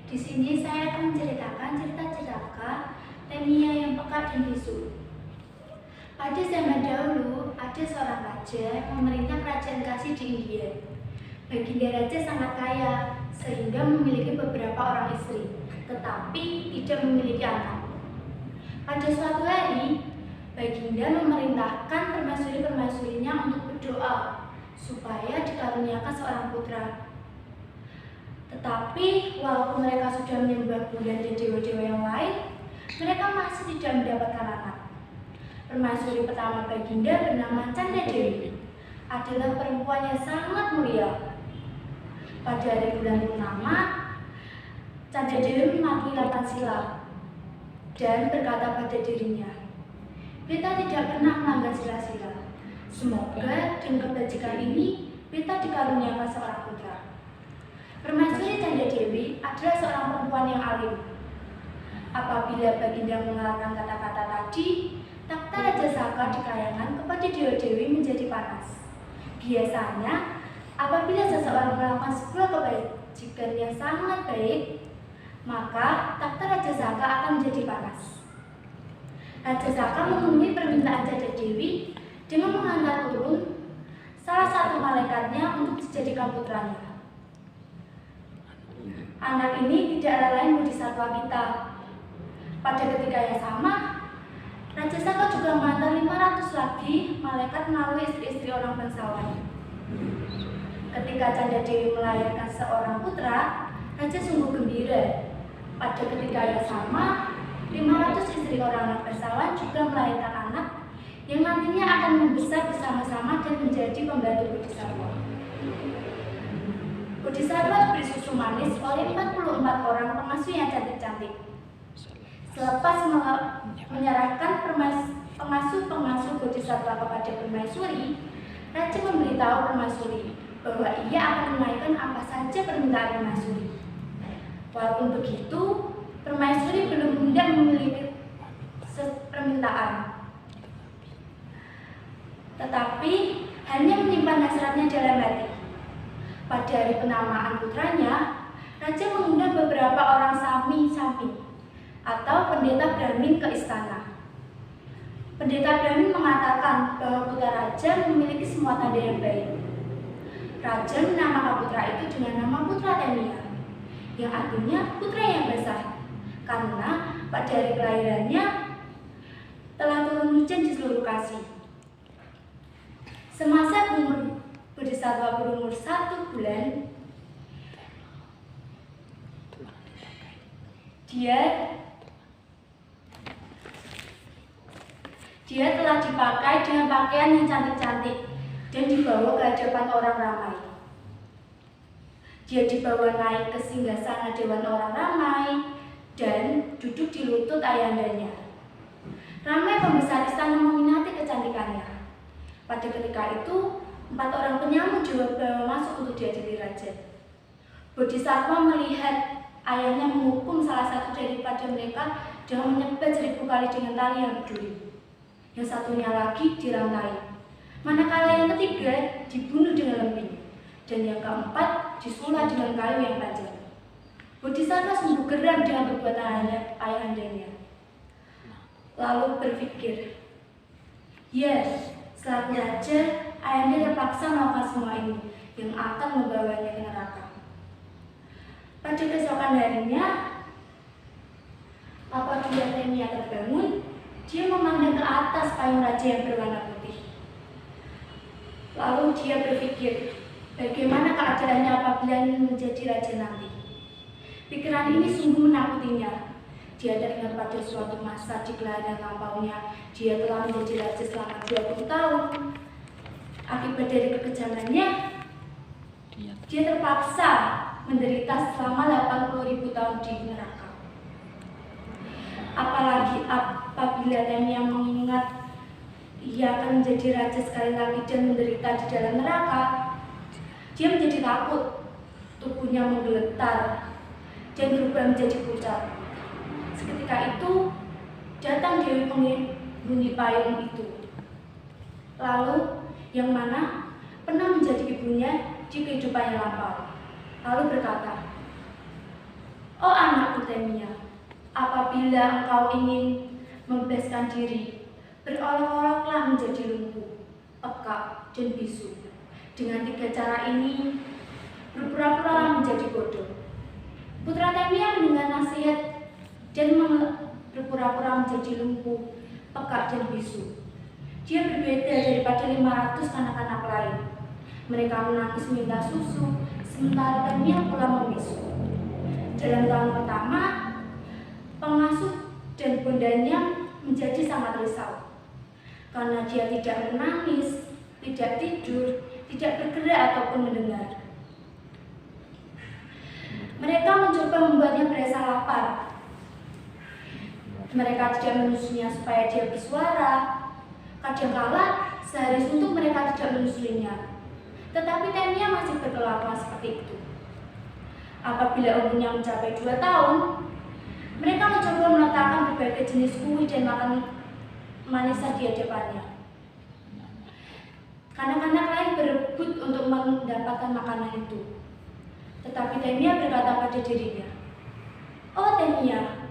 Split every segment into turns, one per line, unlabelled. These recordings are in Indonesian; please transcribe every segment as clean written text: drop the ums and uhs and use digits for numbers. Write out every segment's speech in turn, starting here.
Di sini saya akan menceritakan cerita-cerita Temia yang peka dan bisu. Pada zaman dahulu, ada seorang raja yang memerintah kerajaan Kasi di India. Baginda raja sangat kaya, sehingga memiliki beberapa orang istri, tetapi tidak memiliki anak. Pada suatu hari, Baginda memerintahkan permaisuri-permaisurinya untuk berdoa supaya dikaruniakan seorang putra. Tetapi walaupun mereka sudah menyembah bulan dan dewa-dewa yang lain, mereka masih tidak mendapatkan anak. Permaisuri pertama Baginda bernama Canda Dewi, adalah perempuan yang sangat mulia. Pada hari bulan purnama, Canda Dewi mematuhi 8 sila dan berkata pada dirinya, "Beta tidak pernah melanggar sila-sila. Semoga dengan kebajikan ini beta dikaruniakan seorang putra." Permaisuri Canda Dewi adalah seorang perempuan yang alim. Apabila Baginda mengeluarkan kata-kata tadi, takhta Raja Saka di Kayangan kepada dewa-dewi menjadi panas. Biasanya, apabila seseorang melakukan sebuah kebajikan yang sangat baik, maka takhta Raja Saka akan menjadi panas. Raja Saka memenuhi permintaan Canda Dewi dengan mengangkat turun salah satu malaikatnya untuk dijadikan putranya. Anak ini tidak lain Bodhisattva kita. Pada ketika yang sama, Raja Saka juga mengantar 500 lagi malaikat melalui istri-istri orang bangsawan. Ketika Canda Dewi melahirkan seorang putra, Raja sungguh gembira. Pada ketika yang sama, 500 istri orang bangsawan juga melahirkan anak yang nantinya akan membesar bersama-sama dan menjadi pembantu Bodhisattva. Bodhisattva diberi susu manis oleh 44 orang pengasuh yang cantik-cantik. Selepas menyerahkan pengasuh-pengasuh Bodhisattva kepada permaisuri, Raja memberitahu permaisuri bahwa ia akan menaikkan apa saja permintaan permaisuri. Walaupun begitu, permaisuri belum hendak memiliki permintaan, tetapi hanya menyimpan hasratnya dalam hati. Pada hari penamaan putranya, Raja mengundang beberapa orang sami-sami atau pendeta Brahmin ke istana. Pendeta Brahmin mengatakan bahwa putra Raja memiliki semua tanda yang baik. Raja menamakan putra itu dengan nama Putra Temia, yang artinya putra yang basah, karena pada hari kelahirannya telah turun hujan di seluruh Kasi. Semasa Bodhisattva berumur 1 bulan, dia telah dipakai dengan pakaian yang cantik-cantik dan dibawa ke hadapan orang ramai. Dia dibawa naik ke singgasana dewan orang ramai dan duduk di lutut ayandanya. Ramai pembesar istana meminati kecantikannya. Pada ketika itu, 4 orang penyambut dibawa masuk untuk diadili raja. Bodhisattva melihat ayahnya menghukum salah satu daripada mereka dengan menyebat 1000 kali dengan tali yang berduri. Yang satunya lagi dirantai. Manakala yang ketiga dibunuh dengan lembing. Dan yang keempat disulah dengan kayu yang panjang. Bodhisattva sungguh geram dengan perbuatan ayahandanya. Lalu berpikir, "Yes, selaku raja, ayahnya terpaksa melakukan semua ini yang akan membawanya ke neraka." Pada keesokan harinya, apabila Temia terbangun, dia memandang ke atas payung raja yang berwarna putih. Lalu dia berpikir, bagaimana keadaannya apabila menjadi raja nanti. Pikiran ini sungguh menakutinya. Dia teringat pada suatu masa di kelahiran lampaunya, dia telah menjadi raja selama 20 tahun. Akibat dari kekejamannya, dia terpaksa menderita selama 80.000 tahun di neraka. Apalagi apabila Temia mengingat ia akan menjadi raja sekali lagi dan menderita di dalam neraka, dia menjadi takut, tubuhnya menggeletar dan berubah menjadi pucat. Seketika itu, datang Dewi penghuni payung itu. Lalu, yang mana pernah menjadi ibunya di kehidupan yang lampau. Lalu berkata, "Oh Temia, apabila engkau ingin membebaskan diri, berolok-oloklah menjadi lumpuh, peka, dan bisu. Dengan 3 cara ini, berpura-pura menjadi bodoh. Putra Temia mendengar nasihat dan berpura-pura menjadi lumpuh, peka, dan bisu. Dia berbeda daripada 500 kanak-kanak lain. Mereka menangis minta susu, sementara Temia pula membisu. Dalam tahun pertama, pengasuh dan bondanya menjadi sangat risau karena dia tidak menangis, tidak tidur, tidak bergerak ataupun mendengar. Mereka mencoba membuatnya berasa lapar. Mereka tidak menyusuinya supaya dia bersuara. Kadangkala sehari suntuk mereka tidak menyusuinya. Tetapi Temia masih berkelakuan seperti itu. Apabila umurnya mencapai 2 tahun, mereka mencoba meletakkan berbagai jenis kue dan makan manisan di hadapannya. Kanak-kanak lain berebut untuk mendapatkan makanan itu. Tetapi Temia berkata pada dirinya, "Oh Temia,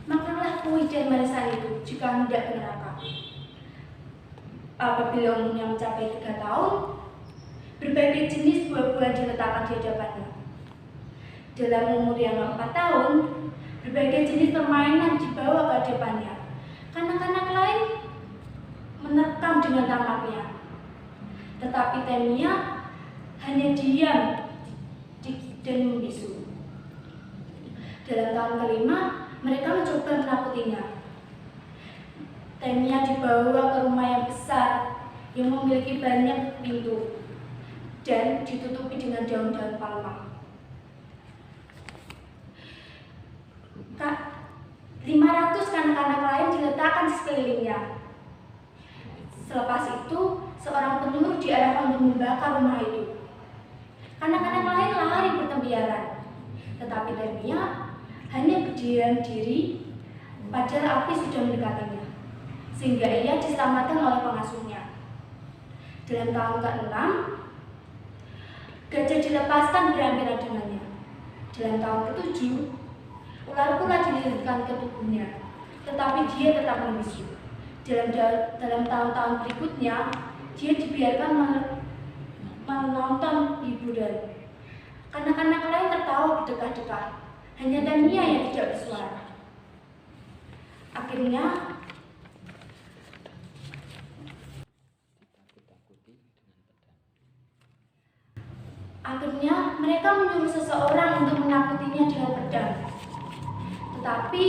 makanlah kue dan manisan itu jika hendak ke neraka." Apabila umurnya mencapai 3 tahun, berbagai jenis buah-buahan diletakkan di hadapannya. Dalam umur yang 4 tahun, berbagai jenis permainan dibawa ke hadapannya. Kanak-kanak lain menerkam dengan tamaknya. Tetapi Temia hanya diam dan membisu. Dalam tahun kelima, mereka mencoba menakutinya. Temia dibawa ke rumah yang besar yang memiliki banyak pintu dan ditutupi dengan daun-daun palma. 500 kanak-kanak lain diletakkan di sekelilingnya. Selepas itu, seorang penyuruh diarahkan untuk membakar rumah itu. Kanak-kanak lain lari bertempiaran, tetapi Temia hanya berdiam diri padahal api sudah mendekatinya, sehingga ia diselamatkan oleh pengasuhnya. Dalam tahun ke-6, gajah dilepaskan berhampiran dengannya. Dalam tahun ke-7, ular pula dililitkan ke tubuhnya, tetapi dia tetap membisu. Dalam tahun-tahun berikutnya, dia dibiarkan menonton hiburan. Kanak-kanak lain tertawa berdekah-dekah, hanya Temia yang tidak bersuara. Akhirnya mereka menyuruh seseorang untuk menakutinya dengan pedang. Tetapi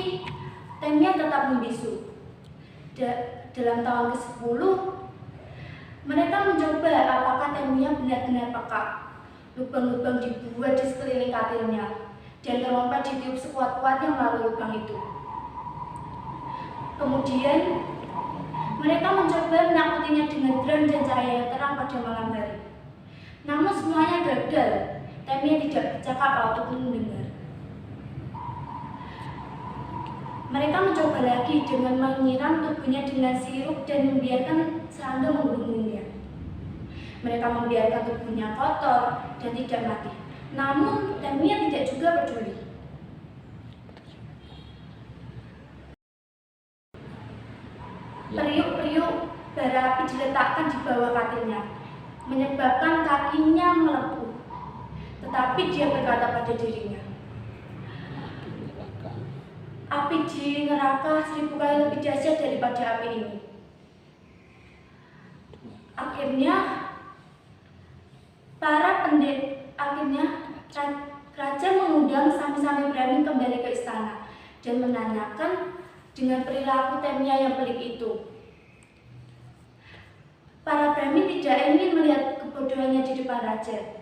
Temia tetap membisu. Dalam tahun ke-10, mereka mencoba apakah Temia benar-benar peka. Lubang-lubang dibuat di sekeliling katilnya dan terompet ditiup sekuat-kuatnya melalui lubang itu. Kemudian mereka mencoba menakutinya dengan drum dan cahaya yang terang pada malam hari. Namun semuanya gagal. Temia tidak bercakap ataupun mendengar. Mereka mencoba lagi dengan menyiram tubuhnya dengan sirup dan membiarkan serangga mengurunginya. Mereka membiarkan tubuhnya kotor dan tidak mati. Namun Temia tidak juga peduli. Periuk-periuk bara api diletakkan di bawah katilnya, menyebabkan kakinya melepuh. Tetapi dia berkata pada dirinya, "Api di neraka 1000 kali lebih dahsyat daripada api ini." Akhirnya raja mengundang Sami-Sami Brahmin kembali ke istana dan menanyakan dengan perilaku Temia yang pelik itu. Para Brahmin tidak ingin melihat kebodohannya di depan raja.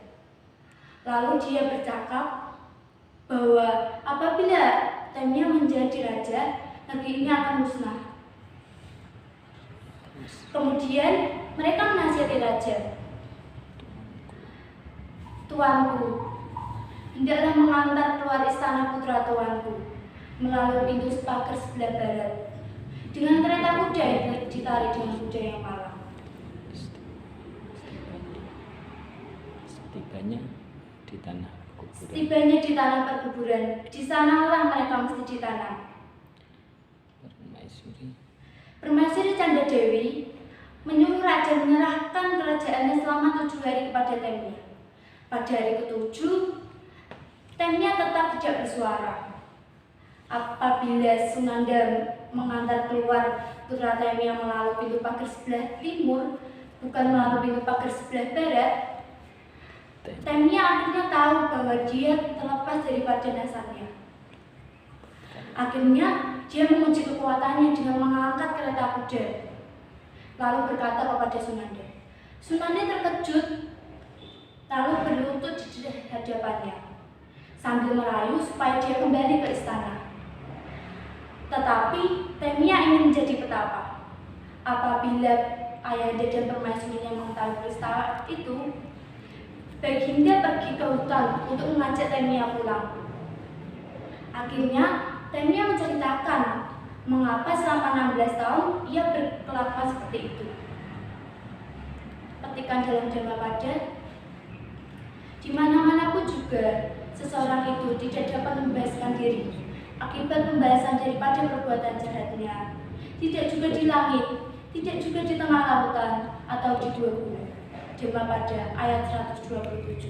Lalu dia bercakap bahwa apabila Temia menjadi raja, negeri ini akan musnah. Kemudian mereka menasihati raja, "Tuanku, hendaklah mengantar keluar istana putra tuanku melalui pintu pagar sebelah barat dengan kereta kuda yang ditarik dengan kuda yang malang."
Setibanya di tanah
Setibanya di tanah perkuburan, di sanalah mereka mesti ditanam. Permaisuri Canda Dewi menyuruh raja menyerahkan kerajaannya selama 7 hari kepada Temia. Pada hari ke-7, Temia tetap tidak bersuara. Apabila Sunanda mengantar keluar putra Temia melalui pintu pagar sebelah timur, bukan melalui pintu pagar sebelah barat, Temia akhirnya tahu bahwa dia terlepas daripada nasabnya. Akhirnya dia menguji kekuatannya dengan mengangkat kereta kuda, lalu berkata kepada Sunanda. Sunanda terkejut, lalu berlutut di hadapannya, sambil merayu supaya dia kembali ke istana. Tetapi Temia ingin menjadi petapa. Apabila ayahanda dan permaisurinya mengetahui peristiwa itu, Baginda pergi ke hutan untuk mengajak Temia pulang. Akhirnya Temia menceritakan mengapa selama 16 tahun ia berkelakuan seperti itu. Petikan dalam Dhammapada, di mana-mana pun juga seseorang itu tidak dapat membebaskan diri akibat pembalasan daripada perbuatan jahatnya, tidak juga di langit, tidak juga di tengah lautan atau di dua gunung. Dhammapada ayat 127.